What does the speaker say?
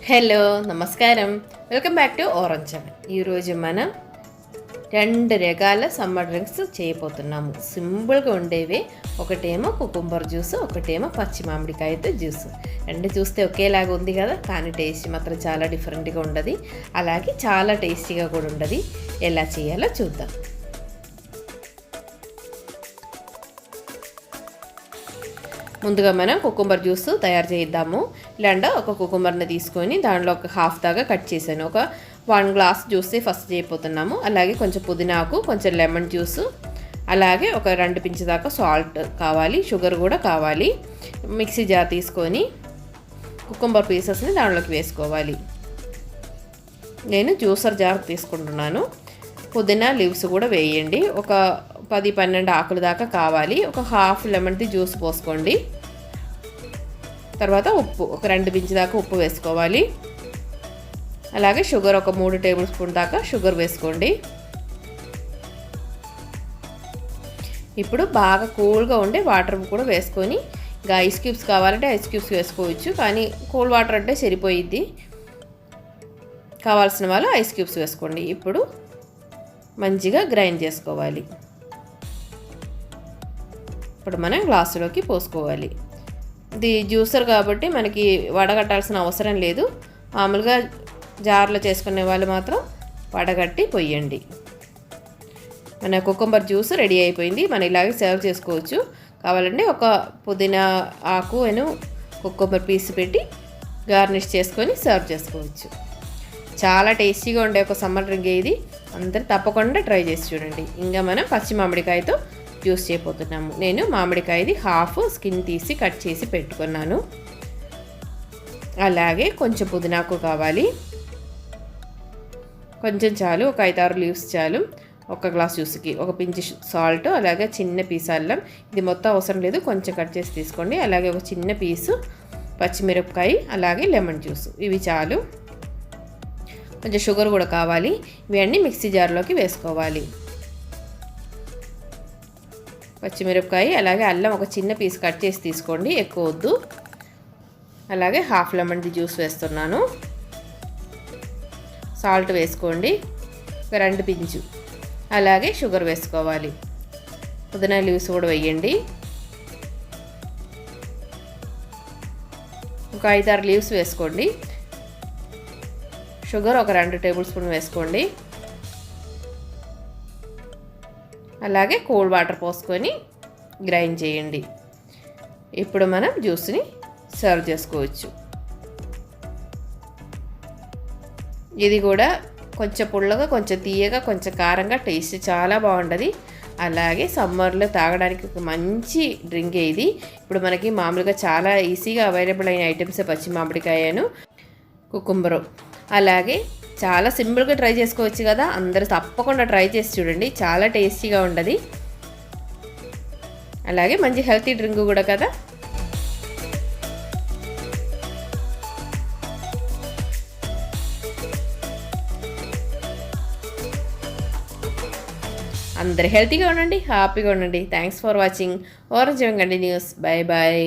Hello నమస్కారం, welcome back to orange channel. ఈరోజు మనం 2 రకాల సమ్మర్ డ్రింక్స్ చేయబోతున్నాము. సింపుల్గా ఉండేవి. ఒకటేమో కుకుంబర్ జ్యూస్, ఒకటేమో పచ్చి మామిడికాయతో జ్యూస్. రెండు చూస్తే ఒకేలాగా ఉంది కదా, కానీ టేస్ట్ మాత్రం చాలా డిఫరెంట్గా ఉండదు. అలాగే చాలా టేస్టీగా కూడా ఉండదు. ఎలా చేయాలో చూద్దాం. ముందుగా మనం కుకుంబర్ జ్యూస్ తయారు చేద్దాము. ఇలాంటి ఒక కుకుంబర్ని తీసుకొని దాంట్లో ఒక హాఫ్ దాకా కట్ చేశాను. ఒక 1 గ్లాస్ జ్యూస్ ఫస్ట్ చేయబోతున్నాము. అలాగే కొంచెం పుదీనాకు, కొంచెం లెమన్ జ్యూస్, అలాగే ఒక 2 పించ్ దాకా సాల్ట్ కావాలి, షుగర్ కూడా కావాలి. మిక్సీ జార్ తీసుకొని కుకుంబర్ పీసెస్ని దాంట్లోకి వేసుకోవాలి. నేను జ్యూసర్ జార్ తీసుకుంటున్నాను. పుదీనా లీవ్స్ కూడా వేయండి. ఒక 10-12 ఆకుల దాకా కావాలి. ఒక హాఫ్ లెమన్ది జ్యూస్ పోసుకోండి. తర్వాత ఉప్పు, ఒక 2 పించ్ దాకా ఉప్పు వేసుకోవాలి. అలాగే షుగర్ ఒక 3 టేబుల్ స్పూన్ దాకా షుగర్ వేసుకోండి. ఇప్పుడు బాగా కూల్గా ఉండే వాటర్ కూడా వేసుకొని, ఇంకా ఐస్ క్యూబ్స్ కావాలంటే ఐస్ క్యూబ్స్ వేసుకోవచ్చు, కానీ కూల్ వాటర్ అంటే సరిపోయిద్ది. కావాల్సిన వాళ్ళు ఐస్ క్యూబ్స్ వేసుకోండి. ఇప్పుడు మంచిగా గ్రైండ్ చేసుకోవాలి. ఇప్పుడు మనం గ్లాసులోకి పోసుకోవాలి. ఇది జ్యూసర్ కాబట్టి మనకి వడగట్టాల్సిన అవసరం లేదు. మామూలుగా జార్లో చేసుకునే వాళ్ళు మాత్రం వడగట్టి పొయ్యండి. మన కుకుంబర్ జ్యూస్ రెడీ అయిపోయింది. మనం ఇలాగే సర్వ్ చేసుకోవచ్చు. కావాలంటే ఒక పుదీనా ఆకు కుకుంబర్ పీస్ పెట్టి గార్నిష్ చేసుకొని సర్వ్ చేసుకోవచ్చు. చాలా టేస్టీగా ఉండే ఒక సమ్మర్ డ్రింక్ ఇది. అందరూ తప్పకుండా ట్రై చేసి చూడండి. ఇంకా మనం పచ్చి మామిడికాయతో జ్యూస్ చేయబోతున్నాము. నేను మామిడికాయది హాఫ్ స్కిన్ తీసి కట్ చేసి పెట్టుకున్నాను. అలాగే కొంచెం పుదీనాకు కావాలి, కొంచెం చాలు, ఒక 5-6 లీవ్స్ చాలు. ఒక గ్లాస్ జ్యూస్కి ఒక పించ్ సాల్ట్, అలాగే చిన్న పీస్ అల్లం. ఇది మొత్తం అవసరం లేదు, కొంచెం కట్ చేసి తీసుకోండి. అలాగే ఒక చిన్న పీసు పచ్చిమిరపకాయ, అలాగే లెమన్ జ్యూస్. ఇవి చాలు. కొంచెం షుగర్ కూడా కావాలి. ఇవన్నీ మిక్సీ జార్లోకి వేసుకోవాలి. పచ్చిమిరపకాయ, అలాగే అల్లం ఒక చిన్న పీస్ కట్ చేసి తీసుకోండి, ఎక్కువ వద్దు. అలాగే హాఫ్ లెమన్ది జ్యూస్ వేస్తున్నాను. సాల్ట్ వేసుకోండి, ఒక 2 పించు. అలాగే షుగర్ వేసుకోవాలి. పుదీనా లీవ్స్ కూడా వేయండి. ఒక 5-6 లీవ్స్ వేసుకోండి. షుగర్ ఒక 2 టేబుల్ స్పూన్ వేసుకోండి. అలాగే కోల్డ్ వాటర్ పోసుకొని గ్రైండ్ చేయండి. ఇప్పుడు మనం జ్యూస్ని సర్వ్ చేసుకోవచ్చు. ఇది కూడా కొంచెం పుల్లగా, కొంచెం తీయగా, కొంచెం కారంగా, టేస్ట్ చాలా బాగుంటుంది. అలాగే సమ్మర్లో తాగడానికి ఒక మంచి డ్రింక్ ఇది. ఇప్పుడు మనకి మామూలుగా చాలా ఈజీగా అవైలబుల్ అయిన ఐటమ్స్ పచ్చి మామిడికాయను, కుకుంబరు. అలాగే చాలా సింపుల్గా ట్రై చేసుకోవచ్చు కదా. అందరూ తప్పకుండా ట్రై చేసి చూడండి, చాలా టేస్టీగా ఉంటుంది. అలాగే మంచి హెల్తీ డ్రింక్ కూడా కదా. అందరు హెల్తీగా ఉండండి, హ్యాపీగా ఉండండి. Thanks for watching. Orange continues. Bye bye.